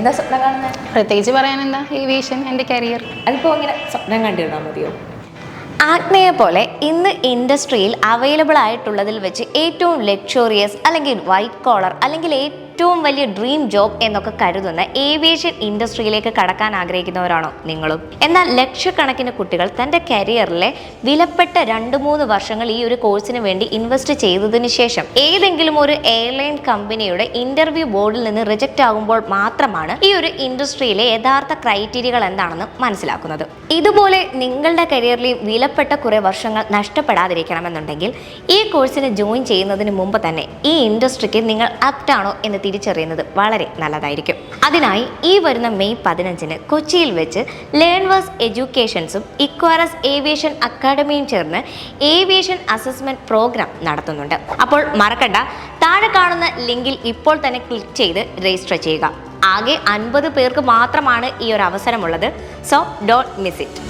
എന്താ സ്വപ്നം കാണുന്നത്? പ്രത്യേകിച്ച് പറയാൻ എന്താ, ഏവിയേഷൻ എൻ്റെ കരിയർ. അതിപ്പോൾ ഇങ്ങനെ സ്വപ്നം കണ്ടിരുന്നാൽ മതിയോ? ആഗ്നയെ പോലെ ഇന്ന് ഇൻഡസ്ട്രിയിൽ അവൈലബിൾ ആയിട്ടുള്ളതിൽ വെച്ച് ഏറ്റവും ലക്ഷറിയസ് അല്ലെങ്കിൽ വൈറ്റ് കോളർ അല്ലെങ്കിൽ ഏറ്റവും വലിയ ഡ്രീം ജോബ് എന്നൊക്കെ കരുതുന്ന ഏവിയേഷൻ ഇൻഡസ്ട്രിയിലേക്ക് കടക്കാൻ ആഗ്രഹിക്കുന്നവരാണോ നിങ്ങളും? എന്നാൽ ലക്ഷക്കണക്കിന് കുട്ടികൾ തൻ്റെ കരിയറിലെ വിലപ്പെട്ട 2-3 വർഷങ്ങൾ ഈ ഒരു കോഴ്സിന് വേണ്ടി ഇൻവെസ്റ്റ് ചെയ്തതിനു ശേഷം ഏതെങ്കിലും ഒരു എയർലൈൻ കമ്പനിയുടെ ഇന്റർവ്യൂ ബോർഡിൽ നിന്ന് റിജക്റ്റ് ആകുമ്പോൾ മാത്രമാണ് ഈ ഒരു ഇൻഡസ്ട്രിയിലെ യഥാർത്ഥ ക്രൈറ്റീരിയകൾ എന്താണെന്ന് മനസ്സിലാക്കുന്നത്. ഇതുപോലെ നിങ്ങളുടെ കരിയറിലെ വിലപ്പെട്ട കുറെ വർഷങ്ങൾ നഷ്ടപ്പെടാതിരിക്കണമെന്നുണ്ടെങ്കിൽ ഈ കോഴ്സിന് ജോയിൻ ചെയ്യുന്നതിന് മുമ്പ് തന്നെ ഈ ഇൻഡസ്ട്രിക്ക് നിങ്ങൾ ആപ്റ്റ് ആണോ എന്ന് തിരിച്ചറിയുന്നത് വളരെ നല്ലതായിരിക്കും. അതിനായി ഈ വരുന്ന മെയ് 15-ന് കൊച്ചിയിൽ വെച്ച് ലേൺവേഴ്സ് എഡ്യൂക്കേഷൻസും ഇക്വാറസ് ഏവിയേഷൻ അക്കാഡമിയും ചേർന്ന് ഏവിയേഷൻ അസസ്മെന്റ് പ്രോഗ്രാം നടത്തുന്നുണ്ട്. അപ്പോൾ മറക്കണ്ട, താഴെ കാണുന്ന ലിങ്കിൽ ഇപ്പോൾ തന്നെ ക്ലിക്ക് ചെയ്ത് രജിസ്റ്റർ ചെയ്യുക. ആകെ 50 പേർക്ക് മാത്രമാണ് ഈ ഒരു അവസരമുള്ളത്. So don't miss it.